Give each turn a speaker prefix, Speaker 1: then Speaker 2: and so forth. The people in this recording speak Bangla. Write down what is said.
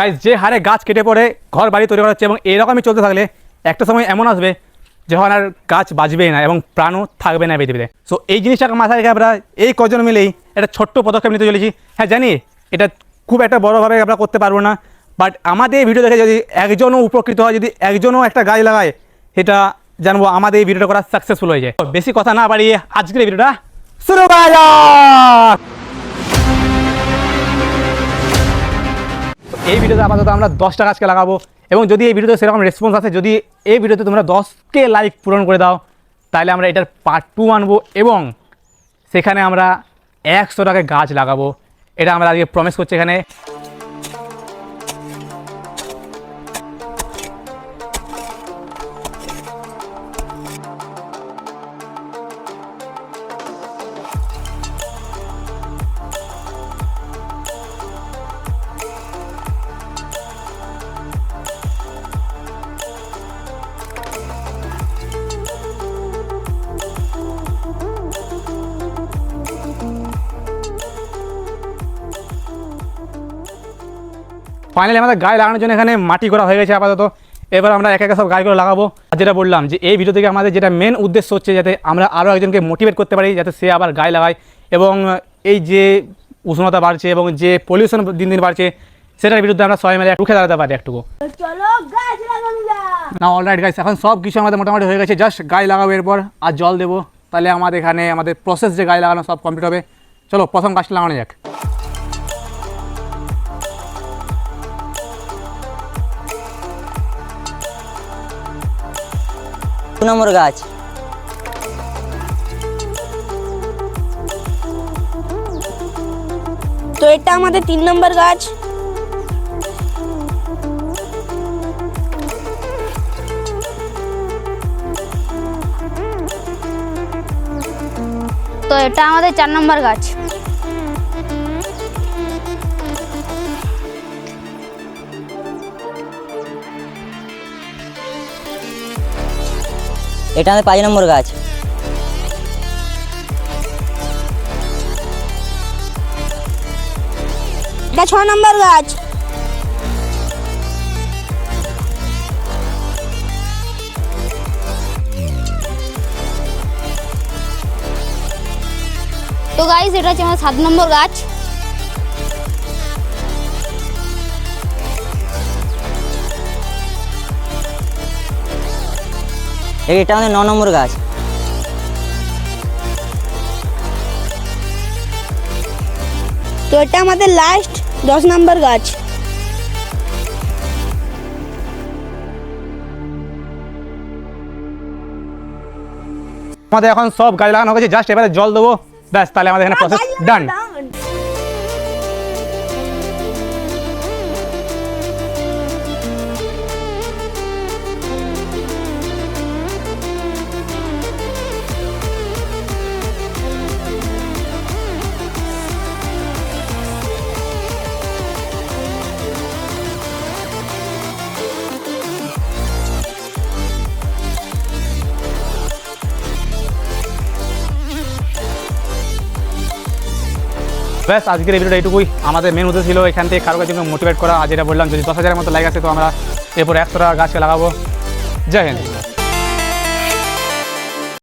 Speaker 1: গাইস, যে হারে গাছ কেটে পড়ে ঘর বাড়ি তৈরি করা হচ্ছে এবং এরকমই চলতে থাকলে একটা সময় এমন আসবে যখন আর গাছ বাঁচবেই না এবং প্রাণও থাকবে না পৃথিবীতে। সো এই জিনিসটাকে মাথায় রেখে আমরা এই কজন মিলেই একটা ছোট্ট পদক্ষেপ নিতে চলেছি। হ্যাঁ জানি এটা খুব একটা বড়োভাবে আমরা করতে পারবো না, বাট আমাদের এই ভিডিও দেখে যদি একজনও উপকৃত হয়, যদি একজনও একটা গাছ লাগায়, এটা জানবো আমাদের এই ভিডিওটা করা সাকসেসফুল হয়ে যায়। বেশি কথা না বাড়িয়ে আজকের এই ভিডিওটা শুরু করা যাক। এই ভিডিওতে আপাতত আমরা 10টা গাছকে লাগাবো এবং যদি এই ভিডিওতে সেরকম রেসপন্স আসে, যদি এই ভিডিওতে তোমরা 10K লাইক পূরণ করে দাও, তাহলে আমরা এটার পার্ট 2 আনবো এবং সেখানে আমরা 100টাকে গাছ লাগাবো। এটা আমরা আজকে প্রমিস করছি এখানে। ফাইনালি আমাদের গায়ে লাগানোর জন্য এখানে মাটি করা হয়ে গেছে আপাতত। এবার আমরা একে একে সব গাছগুলো লাগাবো। আর যেটা বললাম যে এই ভিডিও থেকে আমাদের যেটা মেন উদ্দেশ্য হচ্ছে যাতে আমরা আরও একজনকে মোটিভেট করতে পারি যাতে সে আবার গায়ে লাগায়, এবং এই যে উষ্ণতা বাড়ছে এবং যে পলিউশন দিন দিন বাড়ছে সেটার বিরুদ্ধে আমরা সবাই মিলে রুখে দাঁড়াতে পারি একটুকু। না অলরাইট গাইস, এখন সব কিছু আমাদের মোটামুটি হয়ে গেছে, জাস্ট গায়ে লাগাবো এরপর আর জল দেবো, তাহলে আমাদের এখানে আমাদের প্রসেস যে গায়ে লাগানো সব কমপ্লিট হবে। চলো প্রথম গাছটা লাগানো যাক।
Speaker 2: নম্বর গাছ
Speaker 3: তো এটা আমাদের 3 নম্বর গাছ।
Speaker 4: তো এটা আমাদের 4 নম্বর গাছ।
Speaker 2: এটা আমাদের 5 নম্বর গাছ।
Speaker 3: এটা 6 নম্বর গাছ।
Speaker 4: তো গাইস, এটা হচ্ছে আমাদের 7 নম্বর গাছ।
Speaker 2: এটা আমাদের 9 নম্বর গাছ।
Speaker 3: তো এটা আমাদের লাস্ট 10 নম্বর গাছ।
Speaker 1: আমাদের এখন সব গাছ লাগানো হয়ে গেছে, জাস্ট এবারে জল দেবো, ব্যাস, তাহলে আমাদের এখানে প্রসেস ডান। ব্যাস, আজকের এই ভিডিওটা এইটুকুই। আমাদের মেন উদ্দেশ্য ছিল এখান থেকে কারো কাছে মোটিভেট করা। আজ যেটা বললাম, যদি 10,000-এর মতো লাইক আসে তো আমরা এরপর 100টা গাছকে লাগাবো। জয় হিন্দ।